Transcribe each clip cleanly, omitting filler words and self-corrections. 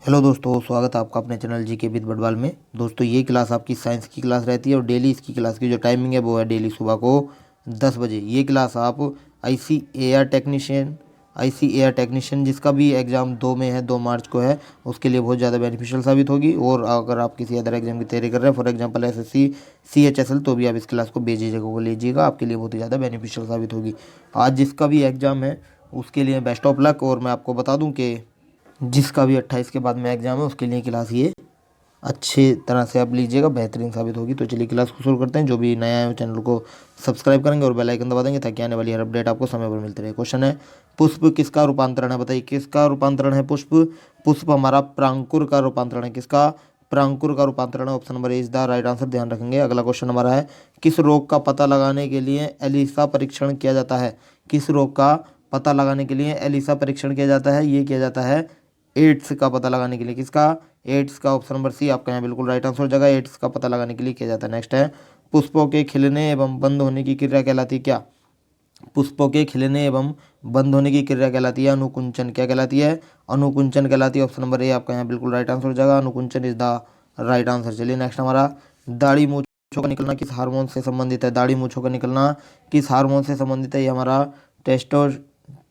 Hello दोस्तों, स्वागत है आपका अपने चैनल जी के विद बडवाल में। दोस्तों ये क्लास आपकी साइंस की क्लास रहती है और डेली इसकी क्लास की जो टाइमिंग है वो है डेली सुबह को 10 बजे। ये क्लास आप आईसीएआर टेक्नीशियन जिसका भी एग्ज़ाम 2 में है, 2 मार्च को है, उसके लिए बहुत ज़्यादा बेनिफिशियल साबित होगी। और अगर आप किसी अदर एग्जाम की तैयारी कर रहे हैं, फॉर एग्जाम्पल एसएससी सीएचएसएल, तो भी आप इस क्लास को बेझिझक को लीजिएगा, आपके लिए बहुत ही ज़्यादा बेनिफिशियल साबित होगी। आज जिसका भी एग्ज़ाम है उसके लिए बेस्ट ऑफ लक। और मैं आपको बता दूं कि जिसका भी 28 के बाद में एग्ज़ाम है उसके लिए क्लास ये अच्छे तरह से आप लीजिएगा, बेहतरीन साबित होगी। तो चलिए क्लास को शुरू करते हैं। जो भी नया है वो चैनल को सब्सक्राइब करेंगे और बेल आइकन दबा देंगे ताकि आने वाली हर अपडेट आपको समय पर मिलती रहे। क्वेश्चन है, पुष्प किसका रूपांतरण है? बताइए किसका रूपांतरण है पुष्प? पुष्प हमारा प्रांकुर का रूपांतरण है। किसका? प्रांकुर का रूपांतरण है। Option number A is the right answer, ध्यान रखेंगे। अगला क्वेश्चन हमारा है, किस रोग का पता लगाने के लिए एलिसा परीक्षण किया जाता है? किस रोग का पता लगाने के लिए एलिसा परीक्षण किया जाता है? ये किया जाता है एड्स का पता लगाने के लिए। किसका? एड्स का। ऑप्शन नंबर सी आपका यहाँ बिल्कुल राइट आंसर हो जाएगा। एड्स का पता लगाने के लिए किया जाता है। नेक्स्ट है, पुष्पों के खिलने एवं बंद होने की क्रिया कहलाती है क्या? पुष्पों के खिलने एवं बंद होने की क्रिया कहलाती है अनुकुंचन। क्या कहलाती है? अनुकुंचन कहलाती है। ऑप्शन नंबर ए आपका यहाँ बिल्कुल राइट आंसर हो जाएगा। अनुकुंचन इज द राइट आंसर। चलिए नेक्स्ट हमारा, दाढ़ी मूंछों का निकलना किस हार्मोन से संबंधित है? दाढ़ी मूंछों का निकलना किस हार्मोन से संबंधित है? ये हमारा टेस्टो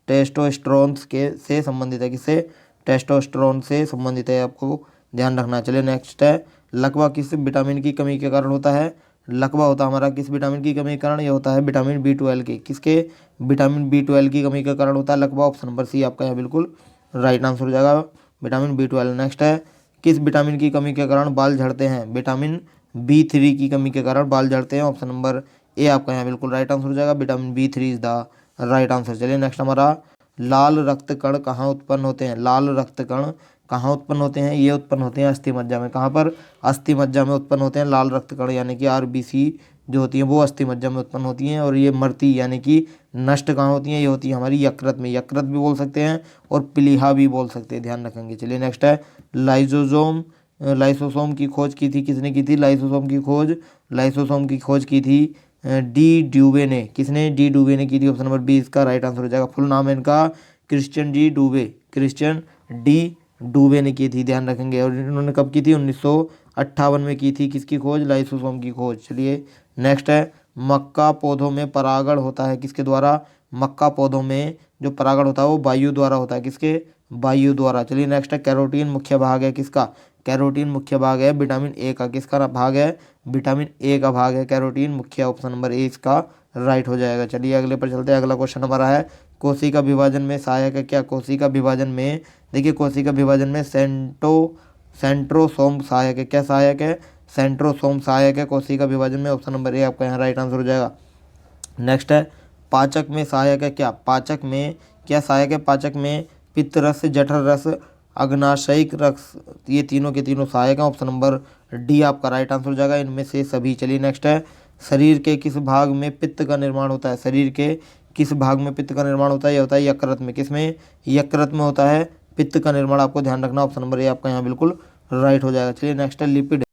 टेस्टोस्टेरोन के से संबंधित है। किससे? टेस्टोस्टेरोन से संबंधित है, आपको ध्यान रखना। चलिए नेक्स्ट है, लकवा किस विटामिन की कमी के कारण होता है? लकवा होता हमारा किस विटामिन की कमी के कारण? ये होता है विटामिन B12 के। किसके? विटामिन B12 की कमी के कारण होता है लकवा। ऑप्शन नंबर सी आपका यहाँ बिल्कुल राइट आंसर हो जाएगा, विटामिन B12। नेक्स्ट है, किस विटामिन की कमी के कारण बाल झड़ते हैं? विटामिन B3 की कमी के कारण बाल झड़ते हैं। ऑप्शन नंबर ए आपका यहाँ बिल्कुल राइट आंसर हो जाएगा, vitamin B3 is the right answer. चलिए नेक्स्ट हमारा, लाल रक्त कण कहाँ उत्पन्न होते हैं? लाल रक्त कण कहाँ उत्पन्न होते हैं? ये उत्पन्न होते हैं अस्थि मज्जा में। कहाँ पर? अस्थि मज्जा में उत्पन्न होते हैं लाल रक्त कण, यानी कि आरबीसी जो होती है वो अस्थि मज्जा में उत्पन्न होती हैं। और ये मरती यानी कि नष्ट कहाँ होती हैं? ये होती है हमारी यकृत में। यकृत भी बोल सकते हैं और प्लीहा भी बोल सकते हैं, ध्यान रखेंगे। चलिए नेक्स्ट है, लाइसोसोम की खोज की थी किसने की थी? लाइसोसोम की खोज की थी डी ड्यूबे ने। किसने? डी ड्यूबे ने की थी। ऑप्शन नंबर बी इसका राइट आंसर हो जाएगा। फुल नाम है इनका क्रिश्चियन डी डूबे ने की थी, ध्यान रखेंगे। और इन्होंने कब की थी? 1958 में की थी। किसकी खोज? लाइसोसोम की खोज। चलिए नेक्स्ट है, मक्का पौधों में परागण होता है किसके द्वारा? मक्का पौधों में जो परागण होता है वो वायु द्वारा होता है। किसके? वायु द्वारा। चलिए नेक्स्ट है, कैरोटीन मुख्य भाग है किसका? कैरोटीन मुख्य भाग है विटामिन ए का। किसका भाग है? विटामिन ए का भाग है कैरोटीन मुख्य। ऑप्शन नंबर ए इसका राइट हो जाएगा। चलिए अगले पर चलते हैं। अगला क्वेश्चन हमारा है, कोशिका विभाजन में सहायक है क्या? कोशिका विभाजन में, देखिए कोशिका विभाजन में सेंट्रोसोम सहायक है। क्या सहायक है? सेंट्रोसोम सहायक है कोशिका विभाजन में। ऑप्शन नंबर ए आपका यहाँ राइट आंसर हो जाएगा। नेक्स्ट है, पाचक में सहायक है क्या? पाचक में क्या सहायक है? पाचक में पित्त रस, जठर रस, अग्नाशयिक रस, ये तीनों के तीनों सहायक हैं। ऑप्शन नंबर डी आपका राइट आंसर हो जाएगा, इनमें से सभी। चलिए नेक्स्ट है, शरीर के किस भाग में पित्त का निर्माण होता है? शरीर के किस भाग में पित्त का निर्माण होता है? यह होता है यकृत में। किसमें? यकृत में होता है पित्त का निर्माण, आपको ध्यान रखना। ऑप्शन नंबर ए आपका यहाँ बिल्कुल राइट हो जाएगा। चलिए नेक्स्ट है, लिपिड।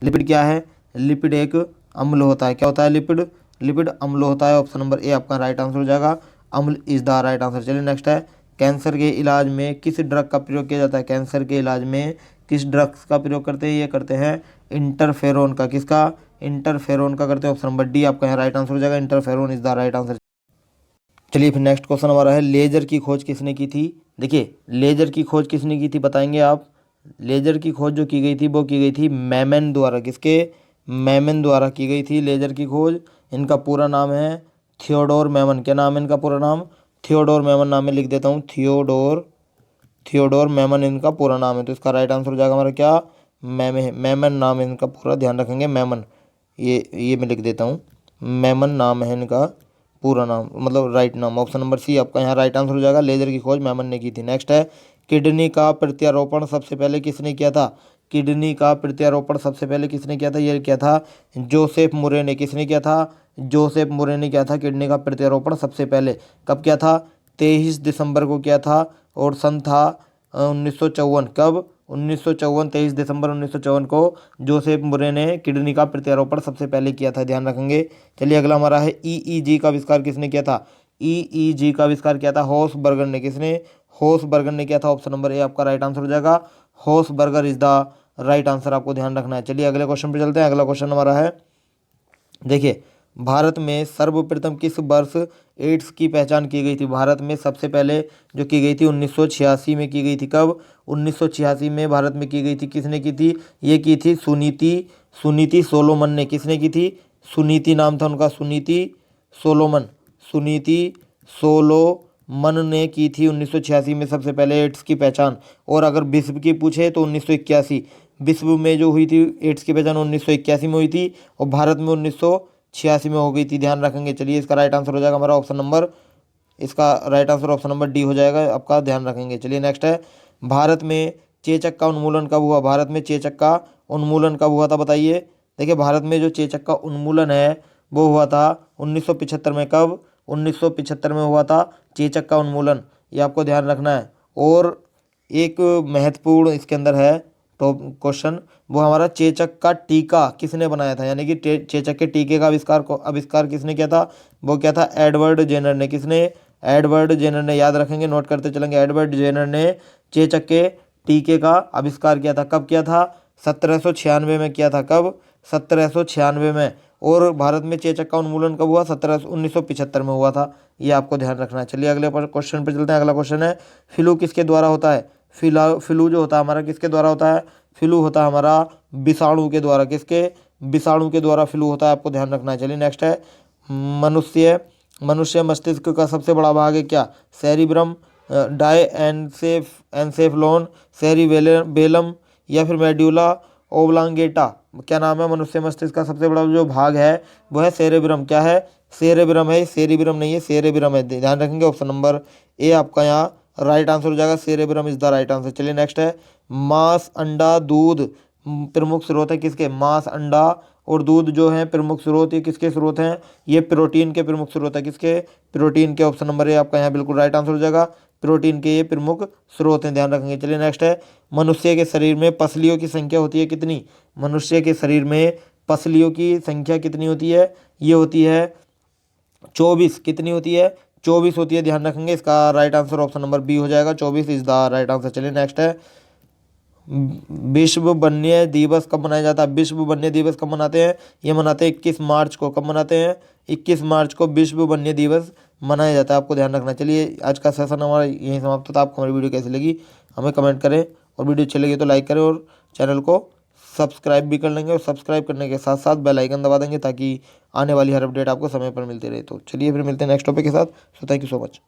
लिपिड क्या है? लिपिड एक अम्ल होता है। क्या होता है? लिपिड लिपिड अम्ल होता है। ऑप्शन नंबर ए आपका राइट आंसर हो जाएगा, अम्ल इज द राइट आंसर। चलिए नेक्स्ट है, कैंसर के इलाज में किस ड्रग का प्रयोग किया जाता है? कैंसर के इलाज में किस ड्रग्स का प्रयोग करते हैं? ये करते हैं इंटरफेरोन का। किसका? इंटरफेरोन का करते हैं। ऑप्शन नंबर डी आपका यहाँ राइट आंसर हो जाएगा, interferon is the right answer. चलिए फिर नेक्स्ट क्वेश्चन हमारा है, लेजर की खोज किसने की थी? देखिए लेजर की खोज किसने की थी बताएंगे आप? लेजर की खोज जो की गई थी वो की गई थी मैमन द्वारा। किसके? मैमन द्वारा की गई थी लेजर की खोज। इनका पूरा नाम है थियोडोर मैमन। क्या नाम है इनका पूरा नाम? थियोडोर मैमन नाम है, लिख देता हूँ, थियोडोर मैमन इनका पूरा नाम है। तो इसका राइट आंसर हो जाएगा हमारा क्या? मैमन नाम है इनका पूरा, ध्यान रखेंगे। मैमन, ये मैं लिख देता हूँ, मैमन नाम है इनका पूरा नाम, मतलब राइट नाम। ऑप्शन नंबर सी आपका यहाँ राइट आंसर हो जाएगा, लेजर की खोज मैमन ने की थी। नेक्स्ट है, किडनी का प्रत्यारोपण सबसे पहले किसने किया था? किडनी का प्रत्यारोपण सबसे पहले किसने किया था? ये किया था जोसेफ मुरे ने। किसने किया था? जोसेफ मुरे ने किया था किडनी का प्रत्यारोपण सबसे पहले। कब किया था? 23 दिसंबर को किया था। और सन था 1954। कब? 1954, 23 दिसंबर 1954 को जोसेफ मुरे ने किडनी का प्रत्यारोपण सबसे पहले किया था, ध्यान रखेंगे। चलिए अगला हमारा है, ईईजी का आविष्कार किसने किया था? EEG का आविष्कार किया था? होसबर्गर ने। किसने? होसबर्गर ने किया था। ऑप्शन नंबर ए आपका राइट आंसर हो जाएगा। होसबर्गर इज द राइट आंसर, आपको ध्यान रखना है। चलिए अगले क्वेश्चन पे चलते हैं। अगला क्वेश्चन हमारा है, देखिए, भारत में सर्वप्रथम किस वर्ष एड्स की पहचान की गई थी? भारत में सबसे पहले जो की गई थी 1986 में की गई थी। कब? 1986 में भारत में की गई थी। किसने की थी? ये की थी सुनीति सुनीति सोलोमन ने। किसने की थी? सुनीति नाम था उनका, सुनीति सोलोमन। सुनीति सोलोमन ने की थी 1986 में सबसे पहले एड्स की पहचान। और अगर विश्व की पूछे तो 1981, विश्व में जो हुई थी एड्स की पहचान 1981 में हुई थी, और भारत में 1986 में हो गई थी। ध्यान रखेंगे। चलिए इसका राइट आंसर हो जाएगा हमारा ऑप्शन नंबर, इसका right answer option number D हो जाएगा आपका, ध्यान रखेंगे। चलिए नेक्स्ट है, भारत में चेचक का उन्मूलन कब हुआ? भारत में चेचक का उन्मूलन कब हुआ था, बताइए। देखिए, भारत में जो चेचक का उन्मूलन है वो हुआ था 1975 में। कब? 1975 में हुआ था चेचक का उन्मूलन, ये आपको ध्यान रखना है। और एक महत्वपूर्ण इसके अंदर है तो क्वेश्चन, वो हमारा चेचक का टीका किसने बनाया था? यानी कि चेचक के टीके का आविष्कार किसने किया था? वो क्या था? एडवर्ड जेनर ने। किसने? एडवर्ड जेनर ने। याद रखेंगे, नोट करते चलेंगे। एडवर्ड जेनर ने चेचक के टीके का आविष्कार किया था। कब किया था? 1796 में किया था। कब? 1796 में। और भारत में चेचक का उन्मूलन कब हुआ? 1975 में हुआ था। ये आपको ध्यान रखना है। चलिए अगले क्वेश्चन पर चलते हैं। अगला क्वेश्चन है, फ्लू किसके द्वारा होता है? फ्लू जो होता है हमारा किसके द्वारा होता है? फ्लू होता है हमारा विषाणु के द्वारा। किसके? विषाणु के द्वारा फ्लू होता है, आपको ध्यान रखना है। चलिए नेक्स्ट है, मनुष्य मस्तिष्क का सबसे बड़ा भाग है क्या? सेरिब्रम, डाई एनसेफलोन, सेरिबेलम, या फिर मेड्यूला ओब्लांगेटा। क्या नाम है? मनुष्य मस्तिष्क का सबसे बड़ा जो भाग है वो है सेरेब्रम। क्या है? सेरेब्रम है, सेरिब्रम नहीं है, सेरेब्रम है। ध्यान रखेंगे, ऑप्शन नंबर ए आपका यहाँ राइट आंसर हो जाएगा। Cerebrum is the right answer. चलिए नेक्स्ट है, मांस, अंडा, दूध प्रमुख स्रोत है किसके? मांस, अंडा और दूध जो है प्रमुख स्रोत, ये किसके स्रोत हैं? ये प्रोटीन के प्रमुख स्रोत है। किसके? प्रोटीन के। ऑप्शन नंबर ए आपका यहाँ बिल्कुल राइट आंसर हो जाएगा। प्रोटीन के ये प्रमुख स्रोत हैं, ध्यान रखेंगे। चलिए नेक्स्ट है, मनुष्य के शरीर में पसलियों की संख्या होती है कितनी? मनुष्य के शरीर में पसलियों की संख्या कितनी होती है? ये होती है 24। कितनी होती है? 24 होती है, ध्यान रखेंगे। इसका right answer option number B हो जाएगा। 24 इज द राइट आंसर। चलिए नेक्स्ट है, विश्व वन्य दिवस कब मनाया जाता है? विश्व वन्य दिवस कब मनाते हैं? ये मनाते हैं 21 मार्च को। कब मनाते हैं? 21 मार्च को विश्व वन्य दिवस मनाया जाता है, आपको ध्यान रखना। चलिए आज का सेशन हमारा यहीं समाप्त होता है। आपको हमारी वीडियो कैसी लगी हमें कमेंट करें, और वीडियो अच्छी लगी तो लाइक करें, और चैनल को सब्सक्राइब भी कर लेंगे। और सब्सक्राइब करने के साथ साथ बेल आइकन दबा देंगे ताकि आने वाली हर अपडेट आपको समय पर मिलती रहे। तो चलिए फिर मिलते हैं नेक्स्ट टॉपिक के साथ। So thank you so much.